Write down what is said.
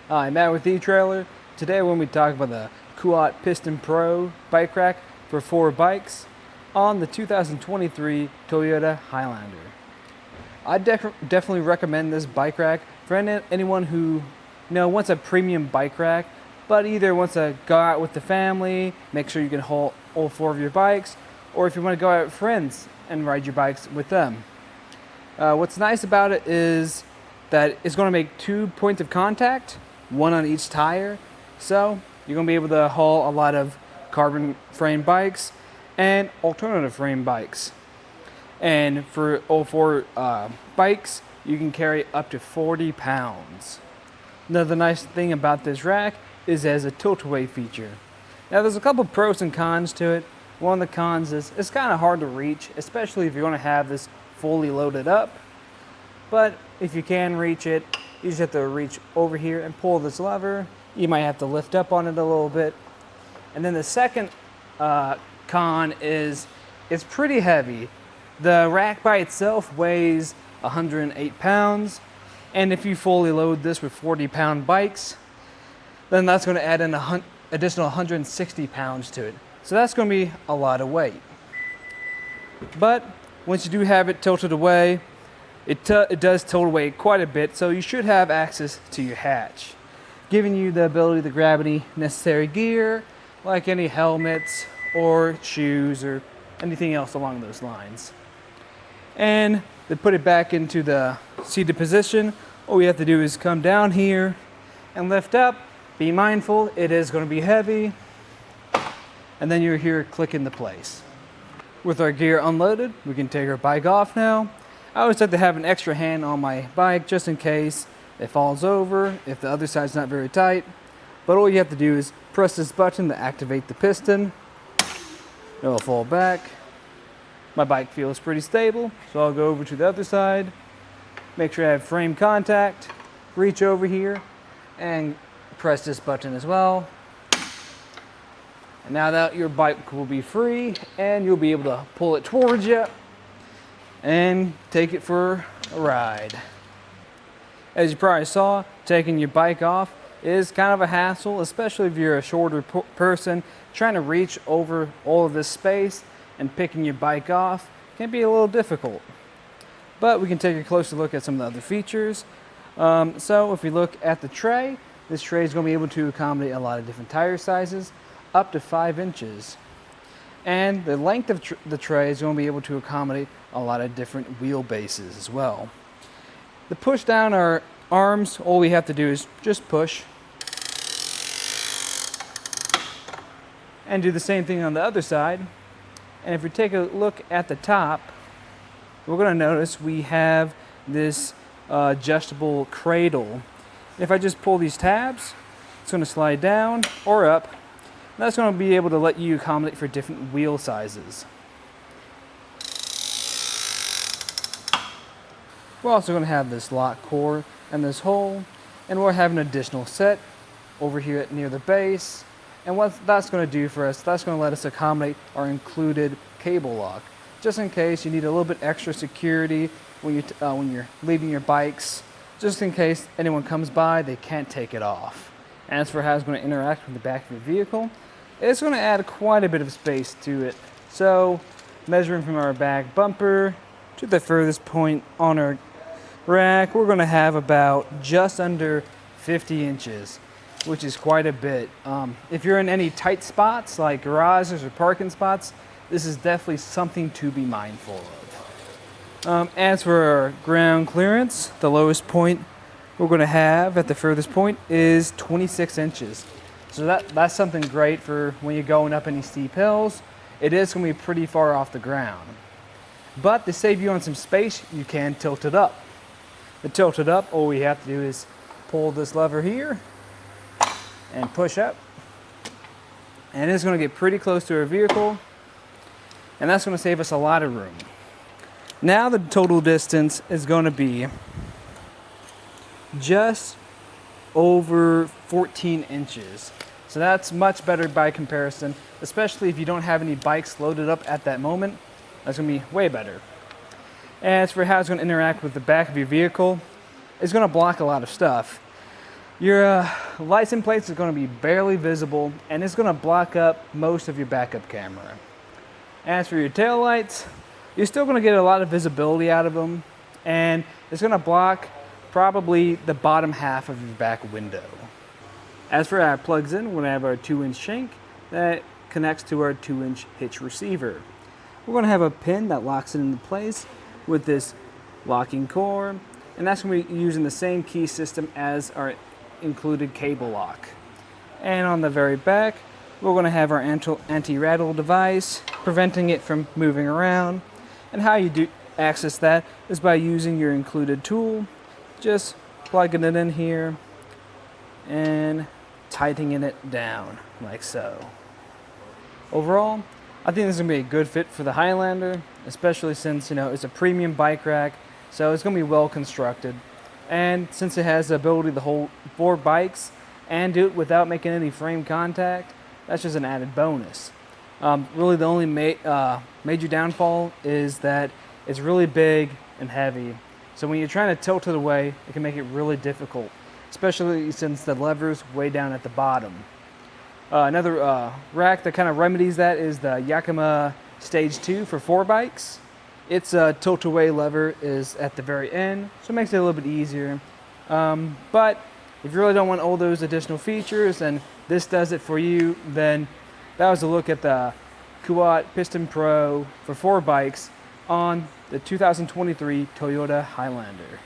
Hi, Matt with eTrailer. Today we're going to be talking about the Kuat Piston Pro bike rack for 4 bikes on the 2023 Toyota Highlander. I definitely recommend this bike rack for anyone who wants a premium bike rack, but either wants to go out with the family, make sure you can haul all 4 of your bikes, or if you want to go out with friends and ride your bikes with them. What's nice about it is that it's going to make 2 points of contact, 1 on each tire, so you're going to be able to haul a lot of carbon frame bikes and alternative frame bikes. And for all 4 bikes, you can carry up to 40 pounds. Another nice thing about this rack is it has a tilt-away feature. Now there's a couple pros and cons to it. One of the cons is it's kind of hard to reach, especially if you're going to have this fully loaded up. But if you can reach it, you just have to reach over here and pull this lever. You might have to lift up on it a little bit. And then the second con is it's pretty heavy. The rack by itself weighs 108 pounds. And if you fully load this with 40-pound bikes, then that's going to add an additional 160 pounds to it. So that's going to be a lot of weight. But once you do have it tilted away, it does tilt away quite a bit, so you should have access to your hatch, giving you the ability to grab any necessary gear, like any helmets or shoes or anything else along those lines. And to put it back into the seated position, all we have to do is come down here and lift up. Be mindful, it is going to be heavy, and then you're here click into place. With our gear unloaded, we can take our bike off now. I always like to have an extra hand on my bike just in case it falls over, if the other side's not very tight. But all you have to do is press this button to activate the piston. It'll fall back. My bike feels pretty stable, so I'll go over to the other side, make sure I have frame contact, reach over here, and press this button as well. And now that your bike will be free, and you'll be able to pull it towards you and take it for a ride. As you probably saw, taking your bike off is kind of a hassle, especially if you're a shorter person. Trying to reach over all of this space and picking your bike off can be a little difficult. But we can take a closer look at some of the other features. So if we look at the tray, this tray is going to be able to accommodate a lot of different tire sizes, up to 5 inches. And the length of the tray is going to be able to accommodate a lot of different wheelbases as well. To push down our arms, all we have to do is just push. And do the same thing on the other side. And if we take a look at the top, we're going to notice we have this adjustable cradle. If I just pull these tabs, it's going to slide down or up. That's going to be able to let you accommodate for different wheel sizes. We're also going to have this lock core and this hole, and we'll have an additional set over here near the base. And what that's going to do for us, that's going to let us accommodate our included cable lock, just in case you need a little bit extra security when you're leaving your bikes, just in case anyone comes by, they can't take it off. And as for how it's going to interact with the back of your vehicle, it's going to add quite a bit of space to it. So measuring from our back bumper to the furthest point on our rack, we're going to have about just under 50 inches, which is quite a bit. If you're in any tight spots like garages or parking spots, this is definitely something to be mindful of. As for our ground clearance, the lowest point we're going to have at the furthest point is 26 inches. So that's something great for when you're going up any steep hills. It is going to be pretty far off the ground. But to save you on some space, you can tilt it up. To tilt it up, all we have to do is pull this lever here and push up. And it's going to get pretty close to our vehicle. And that's going to save us a lot of room. Now the total distance is going to be just over 14 inches. So that's much better by comparison, especially if you don't have any bikes loaded up at that moment. That's going to be way better. As for how it's going to interact with the back of your vehicle, it's going to block a lot of stuff. Your license plate is going to be barely visible, and it's going to block up most of your backup camera. As for your tail lights, you're still going to get a lot of visibility out of them, and it's going to block probably the bottom half of your back window. As for how it plugs in, we're going to have our 2-inch shank that connects to our 2-inch hitch receiver. We're going to have a pin that locks it into place with this locking core, and that's going to be using the same key system as our included cable lock. And on the very back, we're going to have our anti-rattle device, preventing it from moving around. And how you do access that is by using your included tool, just plugging it in here and tightening it down like so. Overall, I think this is going to be a good fit for the Highlander, especially since, it's a premium bike rack, so it's going to be well constructed. And since it has the ability to hold 4 bikes and do it without making any frame contact, that's just an added bonus. Really the only major downfall is that it's really big and heavy. So when you're trying to tilt it away, it can make it really difficult, especially since the lever's way down at the bottom. Another rack that kind of remedies that is the Yakima Stage 2 for 4 bikes. Its tilt-away lever is at the very end, so it makes it a little bit easier. But if you really don't want all those additional features and this does it for you, then that was a look at the Kuat Piston Pro for 4 bikes on the 2023 Toyota Highlander.